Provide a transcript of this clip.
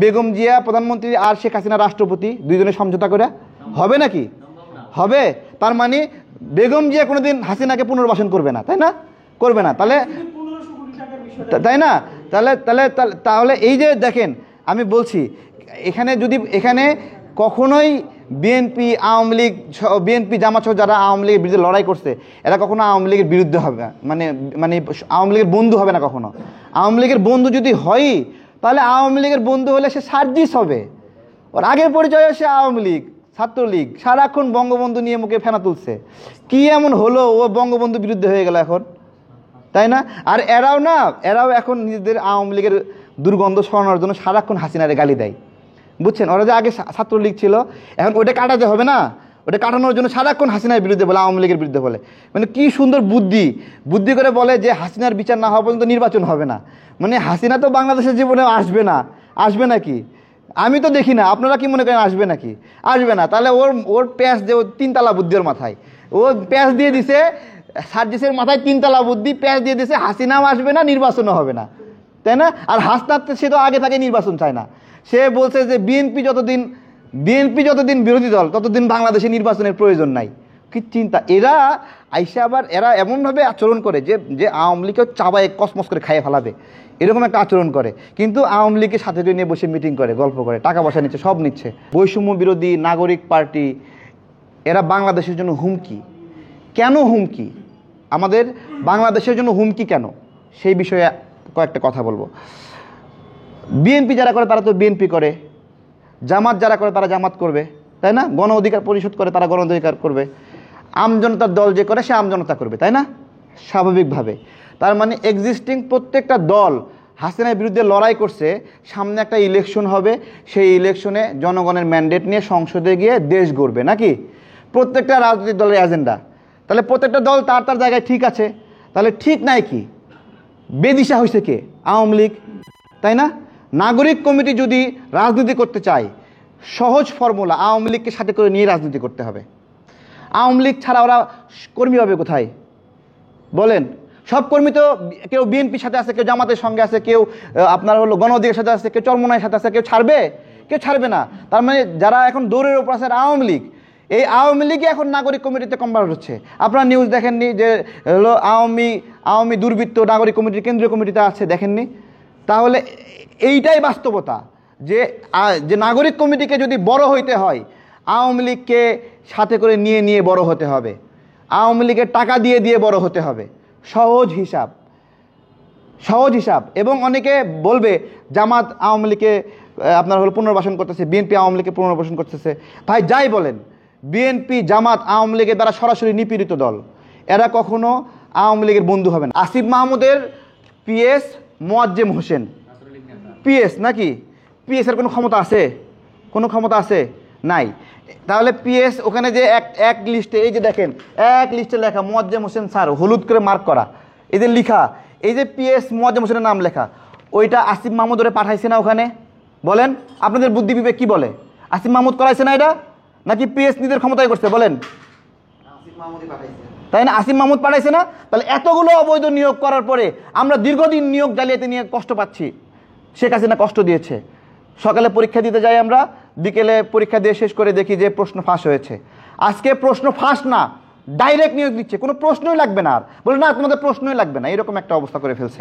বেগম জিয়া প্রধানমন্ত্রী আর শেখ হাসিনা রাষ্ট্রপতি, দুইজনের সমঝোতা করে হবে নাকি? হবে। তার মানে বেগম জিয়া কোনোদিন হাসিনাকে পুনর্বাসন করবে না, তাই না? করবে না। তাহলে তাই না? তাহলে এই যে দেখেন, আমি বলছি এখানে কখনোই বিএনপি আওয়ামী লীগ, বিএনপি জামাত সহ যারা আওয়ামী লীগের বিরুদ্ধে লড়াই করছে এরা কখনো আওয়ামী লীগের বিরুদ্ধে হবে না, মানে আওয়ামী লীগের বন্ধু হবে না কখনো। আওয়ামী লীগের বন্ধু যদি হয় তাহলে আওয়ামী লীগের বন্ধু হলে সে সার্জিস হবে। ওর আগের পরিচয় সে আওয়ামী লীগ, ছাত্রলীগ, সারাক্ষণ বঙ্গবন্ধু নিয়ে মুখে ফেনা তুলছে। কি এমন হলো ও বঙ্গবন্ধুর বিরুদ্ধে হয়ে গেল এখন, তাই না? আর এরাও এখন নিজেদের আওয়ামী লীগের দুর্গন্ধ সরানোর জন্য সারাক্ষণ হাসিনারে গালি দেয়, বুঝছেন? ওরা যে আগে ছাত্রলীগ ছিল, এখন ওটা কাটাতে হবে না, ওটা কাটানোর জন্য সারাক্ষণ হাসিনার বিরুদ্ধে বলে, আওয়ামী লীগের বিরুদ্ধে বলে। মানে কি সুন্দর বুদ্ধি করে বলে যে হাসিনার বিচার না হওয়া পর্যন্ত নির্বাচন হবে না। মানে হাসিনা তো বাংলাদেশের জীবনে আসবে নাকি? আমি তো দেখি না, আপনারা কি মনে করেন আসবে নাকি? আসবে না। তাহলে ওর প্যাঁচ যে তিনতলা বুদ্ধি ওর মাথায়, ও প্যাঁচ দিয়ে দিছে, সার্জিসের মাথায় তিনতলা বুদ্ধি প্যাঁচ দিয়ে দিছে, হাসিনাও আসবে না, নির্বাচনও হবে না, তাই না? আর হাসনাত সে তো আগে থেকে নির্বাচন চায় না। সে বলছে যে বিএনপি যতদিন বিরোধী দল ততদিন বাংলাদেশে নির্বাচনের প্রয়োজন নাই। কি চিন্তা! এরা এমনভাবে আচরণ করে যে আওয়ামী লীগকেও চাবায় কসমস করে খাইয়ে ফেলাবে, এরকম একটা আচরণ করে। কিন্তু আওয়ামী লীগের সাথে নিয়ে বসে মিটিং করে, গল্প করে, টাকা পয়সা নিচ্ছে, সব নিচ্ছে। বৈষম্য বিরোধী নাগরিক পার্টি এরা বাংলাদেশের জন্য হুমকি। কেন হুমকি? আমাদের বাংলাদেশের জন্য হুমকি কেন, সেই বিষয়ে কয়েকটা কথা বলবো। বিএনপি যারা করে তারা তো বিএনপি করে, জামাত যারা করে তারা জামাত করবে, তাই না? গণ অধিকার পরিষদ করে তারা গণ অধিকার করবে, আমজনতার দল যে করে সে আমজনতা করবে, তাই না? স্বাভাবিকভাবে। তার মানে এক্সিস্টিং প্রত্যেকটা দল হাসিনার বিরুদ্ধে লড়াই করছে। সামনে একটা ইলেকশন হবে, সেই ইলেকশনে জনগণের ম্যান্ডেট নিয়ে সংসদে গিয়ে দেশ গড়বে, নাকি? প্রত্যেকটা রাজনৈতিক দলের এজেন্ডা। তাহলে প্রত্যেকটা দল তার জায়গায় ঠিক আছে। তাহলে ঠিক নাই কি? বেদিশা হয়েছে কে? আওয়ামী লীগ, তাই না? নাগরিক কমিটি যদি রাজনীতি করতে চায়, সহজ ফর্মুলা, আওয়ামী লীগকে সাথে করে নিয়ে রাজনীতি করতে হবে। আওয়ামী লীগ ছাড়া ওরা কর্মী হবে কোথায় বলেন? সব কর্মী তো কেউ বিএনপির সাথে আছে, কেউ জামাতের সঙ্গে আছে, কেউ আপনার হলো গণ অধিকারের সাথে আছে, কেউ চরমোনাইয়ের সাথে আছে। কেউ ছাড়বে না। তার মানে যারা এখন দৌড়ের ওপর আছে আওয়ামী লীগ, এই আওয়ামী লীগই এখন নাগরিক কমিটিতে কনভার্ট হচ্ছে। আপনারা নিউজ দেখেননি যে হলো আওয়ামী দুর্বৃত্ত নাগরিক কমিটির কেন্দ্রীয় কমিটিতে আছে, দেখেননি? তাহলে এইটাই বাস্তবতা যে নাগরিক কমিটিকে যদি বড় হইতে হয়, আওয়ামী লীগকে সাথে করে নিয়ে বড় হতে হবে, আওয়ামী লীগের টাকা দিয়ে বড় হতে হবে। সহজ হিসাব। এবং অনেকে বলবে জামাত আওয়ামী লীগকে আপনার হলো পুনর্বাসন করতেছে, বিএনপি আওয়ামী লীগকে পুনর্বাসন করতেছে। ভাই যাই বলেন, বিএনপি জামাত আওয়ামী লীগের দ্বারা সরাসরি নিপীড়িত দল, এরা কখনো আওয়ামী লীগের বন্ধু হবে না। আসিফ মাহমুদের পিএস মোয়াজ্জেম হোসেন, পিএস নাকি? পিএস এর কোনো ক্ষমতা আছে? নাই। তাহলে পিএস ওখানে যে এক লিস্টে, এই যে দেখেন এক লিস্টে লেখা মোয়াজ্জেম হোসেন স্যার, হলুদ করে মার্ক করা, এই যে লিখা, এই যে পিএস মোয়াজ্জেম হোসেনের নাম লেখা, ওইটা আসিফ মাহমুদ ওরে পাঠাইছে না ওখানে? বলেন, আপনাদের বুদ্ধি বিবেক কি বলে? আসিফ মাহমুদ করাইছে না এটা, নাকি পিএস নিজের ক্ষমতায় করছে? বলেন, তাই না? আসিফ মাহমুদ পাঠাইছে না? তাহলে এতগুলো অবৈধ নিয়োগ করার পরে আমরা দীর্ঘদিন নিয়োগ জালিয়াতি নিয়ে কষ্ট পাচ্ছি। শেখ হাসিনা কষ্ট দিয়েছে। সকালে পরীক্ষা দিতে যাই আমরা, বিকেলে পরীক্ষা দিয়ে শেষ করে দেখি যে প্রশ্ন ফাঁস হয়েছে। আজকে প্রশ্ন ফাঁস না, ডাইরেক্ট নিয়োগ দিচ্ছে, কোনো প্রশ্নই লাগবে না। আর বলে না তোমাদের প্রশ্নই লাগবে না, এরকম একটা অবস্থা করে ফেলছে।